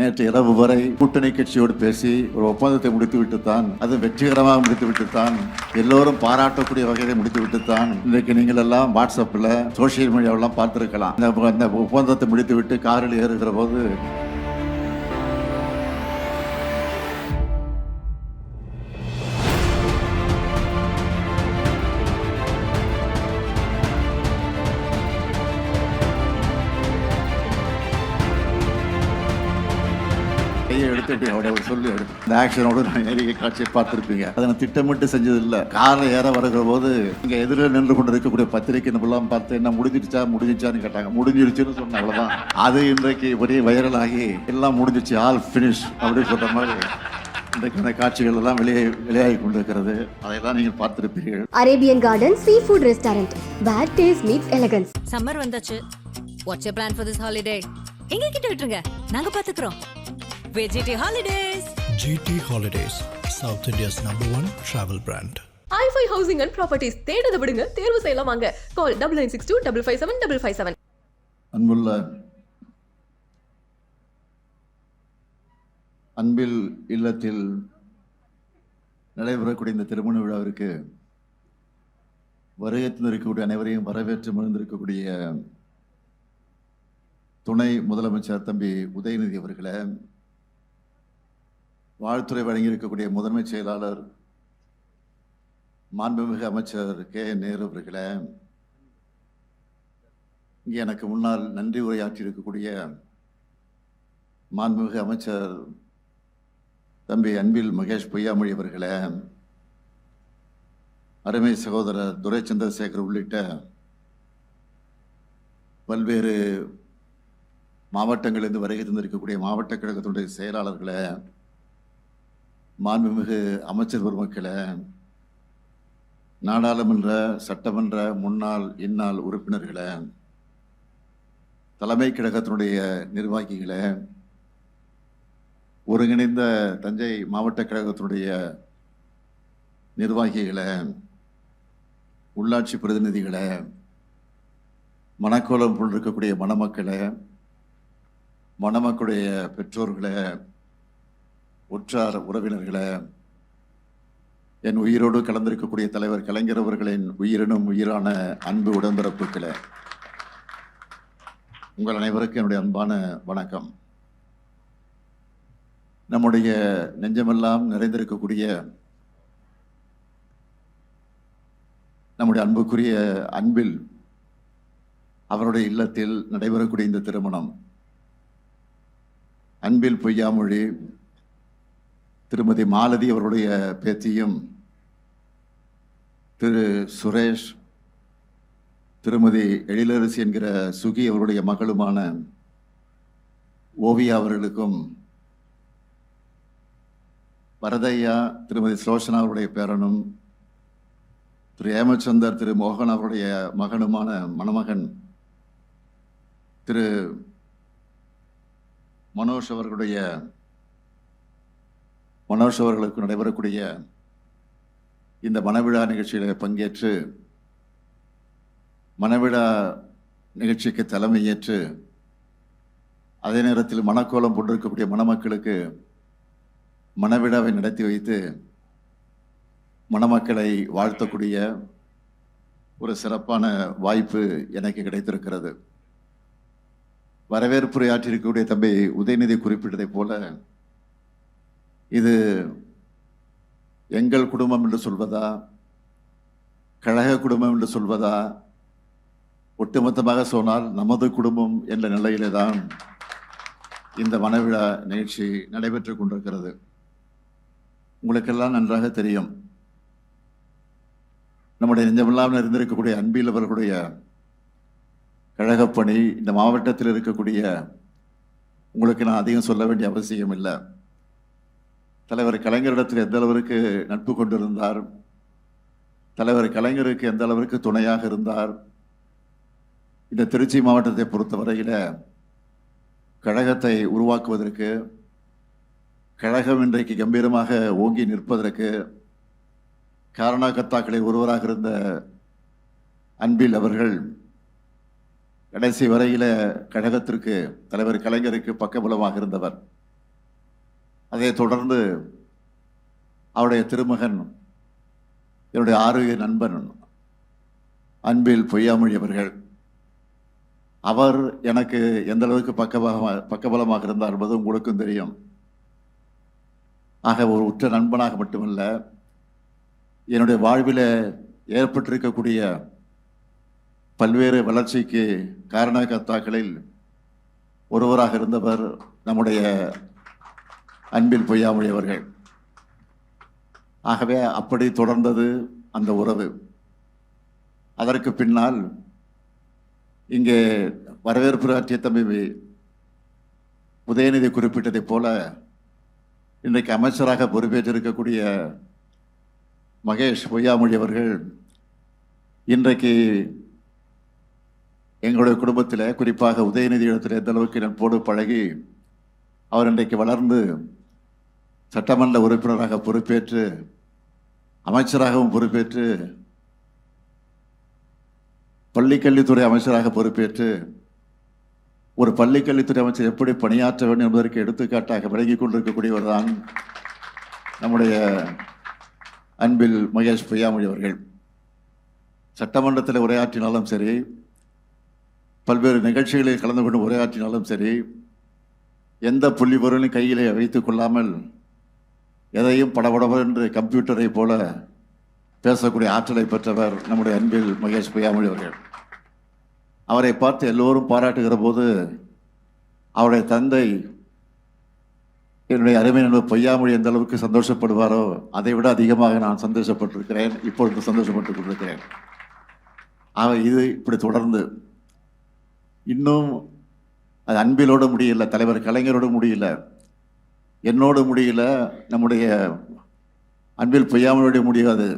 நேற்று இரவு வரை கூட்டணி கட்சியோடு பேசி ஒரு ஒப்பந்தத்தை முடித்துவிட்டுத்தான், அது வெற்றிகரமாக முடித்துவிட்டுத்தான், எல்லோரும் பாராட்டக்கூடிய வகையை முடித்துவிட்டுத்தான் இன்றைக்கு நீங்கள் எல்லாம் வாட்ஸ்அப்பில் சோசியல் மீடியாவெல்லாம் பார்த்திருக்கலாம். அந்த ஒப்பந்தத்தை முடித்துவிட்டு காரில் ஏறுகிற போது சொல்லி இந்த ஆக்ஷனோட ஏறிய காட்சியை பார்த்திருப்பீங்க. அதை நான் திட்டமிட்டு செஞ்சது இல்லை. காரில் ஏற வருகிற போது இங்க எதிரில் நின்று கொண்டு இருக்கக்கூடிய பத்திரிகை நபர்லாம் பார்த்து என்ன முடிஞ்சிருச்சான்னு கேட்டாங்க. முடிஞ்சிருச்சுன்னு சொன்ன அவ்வளவுதான். அது இன்றைக்கு பெரிய வைரலாகி எல்லாம் முடிஞ்சிச்சு, ஆல் பினிஷ் அப்படின்னு சொல்ற மாதிரி இன்றைக்கு அந்த காட்சிகள் எல்லாம் வெளியாகி கொண்டிருக்கிறது. அதையெல்லாம் நீங்கள் பார்த்திருப்பீர்கள். Arabian garden sea food restaurant, where taste meets elegance. Summer வந்தாச்சு. What's your plan for this holiday? எங்க கிட்ட விட்டுருங்க, நாங்க பாத்துக்கிறோம். GT Holidays. GT Holidays, South India's #1 travel brand. i5 Housing and Properties தேடுத விடுங்க, தேர்வு செய்யலாம் வாங்க. Call 9962557557. அன்புள்ள அன்பில் இல்லத்தில் நடைபெறக்கூடிய இந்த திருமண விழாவிற்கு வருகை தந்திருக்கக்கூடிய அனைவரையும் வரவேற்று மகிழ்ந்திருக்கக்கூடிய துணை முதலமைச்சர் தம்பி உதயநிதி அவர்களே, வாழ்த்துறை வழங்கியிருக்கக்கூடிய முதன்மை செயலாளர் மாண்புமிகு அமைச்சர் கே நேரு அவர்களே, இங்கே எனக்கு முன்னால் நன்றி உரையாற்றி இருக்கக்கூடிய மாண்புமிகு அமைச்சர் தம்பி அன்பில் மகேஷ் பொய்யாமொழி அவர்களே, அருமை சகோதரர் துரை சந்திரசேகர் உள்ளிட்ட பல்வேறு மாவட்டங்களிலிருந்து வருகை தந்திருக்கக்கூடிய மாவட்ட கழகத்தினுடைய செயலாளர்களே, மாண்புமிகு அமைச்சர் பெருமக்களே, நாடாளுமன்ற சட்டமன்ற முன்னாள் இந்நாள் உறுப்பினர்களே, தலைமை கழகத்தினுடைய நிர்வாகிகளே, ஒருங்கிணைந்த தஞ்சை மாவட்ட கழகத்தினுடைய நிர்வாகிகளே, உள்ளாட்சி பிரதிநிதிகளே, மணக்கோலம் போன்றிருக்கக்கூடிய மணமக்களே, மணமக்களுடைய பெற்றோர்களே, உற்றார் உறவினர்களே, என் உயிரோடு கலந்திருக்கக்கூடிய தலைவர் கலைஞர் அவர்களின் உயிரினும் உயிரான அன்பு உடன்பிறப்புகளே, உங்கள் அனைவருக்கும் என்னுடைய அன்பான வணக்கம். நம்முடைய நெஞ்சமெல்லாம் நிறைந்திருக்கக்கூடிய நம்முடைய அன்புக்குரிய அன்பில் அவருடைய இல்லத்தில் நடைபெறக்கூடிய இந்த திருமணம் அன்பில் பொய்யாமொழி திருமதி மாலதி அவருடைய பேத்தியும், திரு சுரேஷ், திருமதி எழிலரசி என்கிற சுகி அவருடைய மகளுமான ஓவியா அவர்களுக்கும், வரதையா திருமதி ஸ்லோஷனா அவருடைய பேரனும், திரு ஏமச்சந்தர் திரு மோகன் அவருடைய மகனுமான மணமகன் திரு மனோஜ் அவர்களுக்கு நடைபெறக்கூடிய இந்த மணவிழா நிகழ்ச்சியில பங்கேற்று மணவிழா நிகழ்ச்சிக்கு தலைமையேற்று அதே நேரத்தில் மணக்கோலம் போட்டிருக்கக்கூடிய மணமக்களுக்கு மணவிழாவை நடத்தி வைத்து மணமக்களை வாழ்த்தக்கூடிய ஒரு சிறப்பான வாய்ப்பு எனக்கு கிடைத்திருக்கிறது. வரவேற்புரையாற்றிருக்கக்கூடிய தம்பி உதயநிதி குறிப்பிட்டதை போல, இது எங்கள் குடும்பம் என்று சொல்வதா, கழக குடும்பம் என்று சொல்வதா, ஒட்டுமொத்தமாக சொன்னால் நமது குடும்பம் என்ற நிலையிலே தான் இந்த மணவிழா நிகழ்ச்சி நடைபெற்றுக் கொண்டிருக்கிறது. உங்களுக்கெல்லாம் நன்றாக தெரியும், நம்முடைய நெஞ்சமெல்லாம் இருந்திருக்கக்கூடிய அன்பில் அவர்களுடைய கழகப்பணி இந்த மாவட்டத்தில் இருக்கக்கூடிய உங்களுக்கு நான் அதிகம் சொல்ல வேண்டிய அவசியம் இல்லை. தலைவர் கலைஞரிடத்தில் எந்த அளவிற்கு நட்பு கொண்டிருந்தார், தலைவர் கலைஞருக்கு எந்த அளவிற்கு துணையாக இருந்தார். இந்த திருச்சி மாவட்டத்தை பொறுத்தவரையில கழகத்தை உருவாக்குவதற்கு, கழகம் இன்றைக்கு கம்பீரமாக ஓங்கி நிற்பதற்கு காரணகர்த்தாக்களில் ஒருவராக இருந்த அன்பில் அவர்கள் கடைசி வரையில கழகத்திற்கு, தலைவர் கலைஞருக்கு பக்கபலமாக இருந்தவர். அதைத் தொடர்ந்து அவருடைய திருமகன், என்னுடைய ஆரோக்கிய நண்பன் அன்பில் பொய்யாமொழி அவர்கள், அவர் எனக்கு எந்த அளவுக்கு பக்கபலமாக இருந்தார் என்பது உங்களுக்கும் தெரியும். ஆக ஒரு உற்ற நண்பனாக மட்டுமல்ல, என்னுடைய வாழ்வில் ஏற்பட்டிருக்கக்கூடிய பல்வேறு வளர்ச்சிக்கு காரணகர்த்தாக்களில் ஒருவராக இருந்தவர் நம்முடைய அன்பில் பொய்யாமொழி அவர்கள். ஆகவே அப்படி தொடர்ந்தது அந்த உறவு. அதற்கு பின்னால் இங்கே வரவேற்பு ஆற்றிய தம்பி உதயநிதி குறிப்பிட்டதைப் போல இன்றைக்கு அமைச்சராக பொறுப்பேற்றிருக்கக்கூடிய மகேஷ் பொய்யாமொழி அவர்கள் இன்றைக்கு எங்களுடைய குடும்பத்தில், குறிப்பாக உதயநிதி இடத்தில் எந்த அளவுக்கு நட்போடு பழகி அவர் இன்றைக்கு வளர்ந்து சட்டமன்ற உறுப்பினராக பொறுப்பேற்று அமைச்சராகவும் பொறுப்பேற்று பள்ளிக்கல்வித்துறை அமைச்சராக பொறுப்பேற்று ஒரு பள்ளிக்கல்வித்துறை அமைச்சர் எப்படி பணியாற்ற வேண்டும் என்பதற்கு எடுத்துக்காட்டாக விளங்கிக் கொண்டிருக்கக்கூடியவர் தான் நம்முடைய அன்பில் மகேஷ் பொய்யாமொழி அவர்கள். சட்டமன்றத்தில் உரையாற்றினாலும் சரி, பல்வேறு நிகழ்ச்சிகளில் கலந்து கொண்டு உரையாற்றினாலும் சரி, எந்த புள்ளி பொருளையும் கையிலே வைத்துக் கொள்ளாமல் எதையும் படபடவென்று கம்ப்யூட்டரை போல பேசக்கூடிய ஆற்றலை பெற்றவர் நம்முடைய அன்பில் மகேஷ் பொய்யாமொழி அவர்கள். அவரை பார்த்து எல்லோரும் பாராட்டுகிற போது அவருடைய தந்தை என்னுடைய அருமை நண்பர் பொய்யாமொழி எந்த அளவுக்கு சந்தோஷப்படுவாரோ அதை விட அதிகமாக நான் சந்தோஷப்பட்டிருக்கிறேன், இப்பொழுது சந்தோஷப்பட்டுக் கொண்டிருக்கிறேன். இது இப்படி தொடர்ந்து இன்னும் அது அன்பிலோடு முடியல, தலைவர் கலைஞரோடு முடியல, என்னோடு முடியல, நம்முடைய அன்பில் பொய்யாமொழியோடு முடியாது.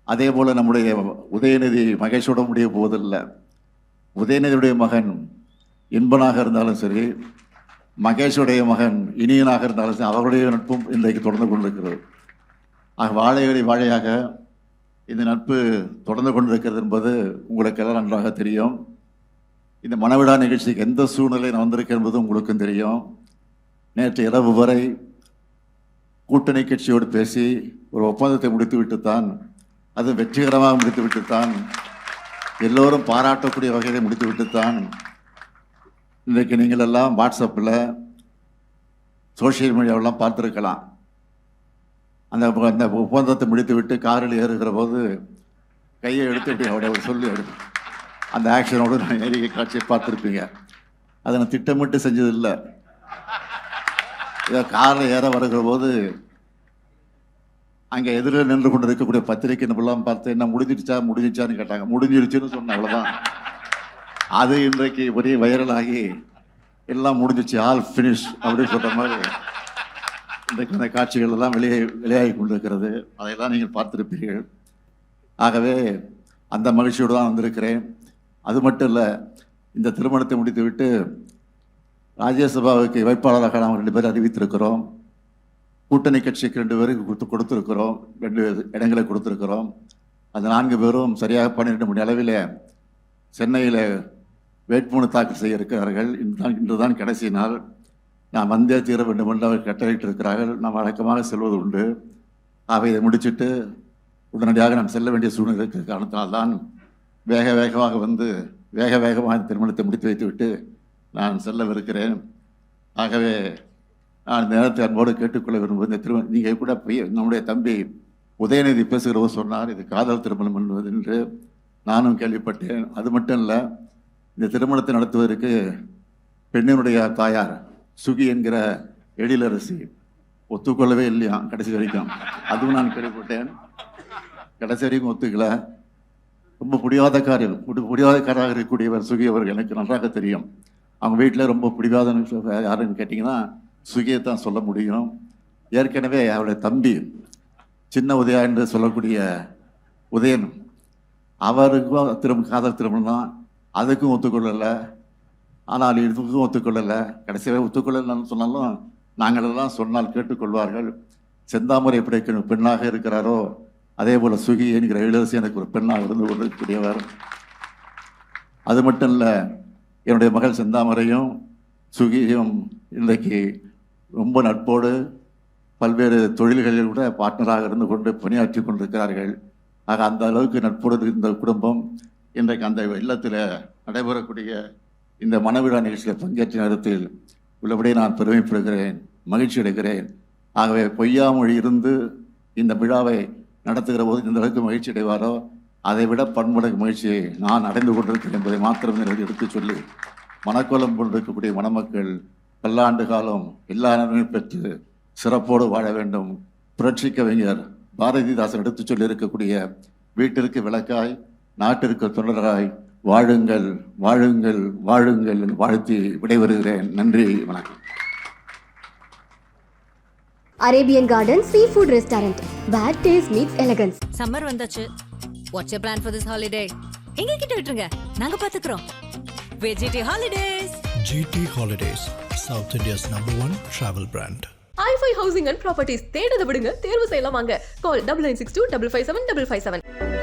அதே போல் நம்முடைய உதயநிதி மகேஷோட முடிய போவதில்லை. உதயநிதியுடைய மகன் இன்பனாக இருந்தாலும் சரி, மகேஷுடைய மகன் இனியனாக இருந்தாலும் சரி, அவருடைய நட்பும் இன்றைக்கு தொடர்ந்து கொண்டிருக்கிறது. ஆக வாழையடி வாழையாக இந்த நட்பு தொடர்ந்து கொண்டிருக்கிறது என்பது உங்களுக்கெல்லாம் நன்றாக தெரியும். இந்த மணவிழா நிகழ்ச்சிக்கு எந்த சூழ்நிலை நான் வந்திருக்கேன் என்பது உங்களுக்கும் தெரியும். நேற்று இரவு வரை கூட்டணி கட்சியோடு பேசி ஒரு ஒப்பந்தத்தை முடித்துவிட்டுத்தான், அது வெற்றிகரமாக முடித்துவிட்டுத்தான், எல்லோரும் பாராட்டக்கூடிய வகையை முடித்துவிட்டுத்தான் இன்றைக்கு நீங்கள் எல்லாம் வாட்ஸ்அப்பில் சோசியல் மீடியாவெல்லாம் பார்த்துருக்கலாம். அந்த ஒப்பந்தத்தை முடித்துவிட்டு காரில் ஏறுகிற போது கையை எடுத்துட்டு அவருடைய சொல்லி எடுத்து அந்த ஆக்ஷனோடு நான் ஏறிய காட்சியை பார்த்துருப்பீங்க. அதை நான் திட்டமிட்டு செஞ்சதில்லை. இதை காரில் ஏற வருகிற போது அங்கே எதிரில் நின்று கொண்டு இருக்கக்கூடிய பத்திரிகை நபர்லாம் பார்த்து என்ன முடிஞ்சிச்சான்னு கேட்டாங்க. முடிஞ்சிருச்சுன்னு சொன்ன, அவ்வளோதான். அது இன்றைக்கு ஒரே வைரலாகி எல்லாம் முடிஞ்சிச்சு, ஆல் ஃபினிஷ் அப்படின்னு சொல்கிற மாதிரி இன்றைக்கு அந்த காட்சிகள் எல்லாம் வெளியாகி கொண்டிருக்கிறது. அதையெல்லாம் நீங்கள் பார்த்துருப்பீர்கள். ஆகவே அந்த மகிழ்ச்சியோடு தான் வந்திருக்கிறேன். அது மட்டும் இல்லை, இந்த திருமணத்தை முடித்துவிட்டு ராஜ்யசபாவுக்கு வேட்பாளராக நாம் 2 பேர் அறிவித்திருக்கிறோம். கூட்டணி கட்சிக்கு 2 பேருக்கு கொடுத்துருக்கிறோம், 2 இடங்களை கொடுத்துருக்கிறோம். அந்த 4 பேரும் சரியாக 12 மணி அளவில் சென்னையில் வேட்புமனு தாக்கல் செய்ய இருக்கிறார்கள். இன்றுதான் கடைசி நாள். நான் வந்தே தீர வேண்டும் என்று அவர் கட்டளையிட்டு இருக்கிறார்கள். நாம் வழக்கமாக செல்வது உண்டு. ஆக இதை முடிச்சுட்டு உடனடியாக நான் செல்ல வேண்டிய சூழ்நிலைக்கு காரணத்தினால்தான் வேகமாக வந்து வேகமாக திருமணத்தை முடித்து வைத்துவிட்டு நான் செல்லவிருக்கிறேன். ஆகவே நான் இந்த நேரத்தை அன்போடு கேட்டுக்கொள்ள விரும்புவது, இந்த திருமணம் நீங்கள் கூட நம்முடைய தம்பி உதயநிதி பேசுகிறவர் சொன்னார், இது காதல் திருமணம் என்பது என்று நானும் கேள்விப்பட்டேன். அது மட்டும் இல்லை, இந்த திருமணத்தை நடத்துவதற்கு பெண்ணினுடைய தாயார் சுகி என்கிற எழிலரசி ஒத்துக்கொள்ளவே இல்லையா கடைசி வரைக்கும். அதுவும் நான் கேள்விப்பட்டேன். கடைசி வரைக்கும் ஒத்துக்கல. ரொம்ப பிடிவாதக்காராக இருக்கக்கூடியவர் சுகி அவர்கள் எனக்கு நன்றாக தெரியும். அவங்க வீட்டில் ரொம்ப பிடிவாத யாருன்னு கேட்டிங்கன்னா சுகியை தான் சொல்ல முடியும். ஏற்கனவே அவருடைய தம்பி சின்ன உதயா என்று சொல்லக்கூடிய உதயன், அவருக்கும் காதல் திருமணம் தான், அதுக்கும் ஒத்துக்கொள்ளலை. ஆனால் இதுக்கும் ஒத்துக்கொள்ளலை. கடைசியாக ஒத்துக்கொள்ளலைன்னு சொன்னாலும் நாங்களெல்லாம் சொன்னால் கேட்டுக்கொள்வார்கள். செந்தாமரை எப்படி பெண்ணாக இருக்கிறாரோ அதே போல் சுகி என்கிற இளவரசி எனக்கு ஒரு பெண்ணாக இருந்து கொண்டிருக்கக்கூடியவர். அது மட்டும் இல்லை, என்னுடைய மகள் செந்தாமரையும் சுகியும் இன்றைக்கு ரொம்ப நட்போடு பல்வேறு தொழில்களில் கூட பார்ட்னராக இருந்து கொண்டு பணியாற்றி கொண்டிருக்கிறார்கள். ஆக அந்த அளவுக்கு நட்போடு இந்த குடும்பம் இன்றைக்கு அந்த இல்லத்தில் நடைபெறக்கூடிய இந்த மணவிழா நிகழ்ச்சியில் பங்கேற்ற நேரத்தில் உள்ளபடியே நான் பெருமைப்படுகிறேன், மகிழ்ச்சி அடைகிறேன். ஆகவே பொய்யாமொழி இருந்து இந்த விழாவை நடத்துகிற போது இந்த அளவுக்கு மகிழ்ச்சி அடைவாரோ அதை விட பன்மடங்கு மகிழ்ச்சியை நான் அடைந்து கொண்டிருக்கிறேன் என்பதை மாத்திரம் எடுத்துச் சொல்லி, மணக்கோலம் கொண்டிருக்கக்கூடிய மணமக்கள் பல்லாண்டு காலம் எல்லா நன்மையும் பெற்று சிறப்போடு வாழ வேண்டும். புரட்சி கவிஞர் பாரதிதாசன் எடுத்துச் சொல்லி இருக்கக்கூடிய வீட்டிற்கு விளக்காய் நாட்டிற்கு தொண்டராய் வாழுங்கள் வாழுங்கள் வாழுங்கள் வாழ்த்தி விடைபெறுகிறேன். நன்றி, வணக்கம். Arabian Garden Seafood Restaurant. Bad taste meets elegance. Summer வந்தாச்சு. What's your plan for this holiday? எங்க கிட்ட விட்டுருங்க, நாங்க பாத்துக்கிறோம். வெஜிடி holidays. GT Holidays, South India's #1 travel brand. i5 housing and properties தேடுத விடுங்க, தேர்வு செய்யலாம் வாங்க. கால் 9962 557 557.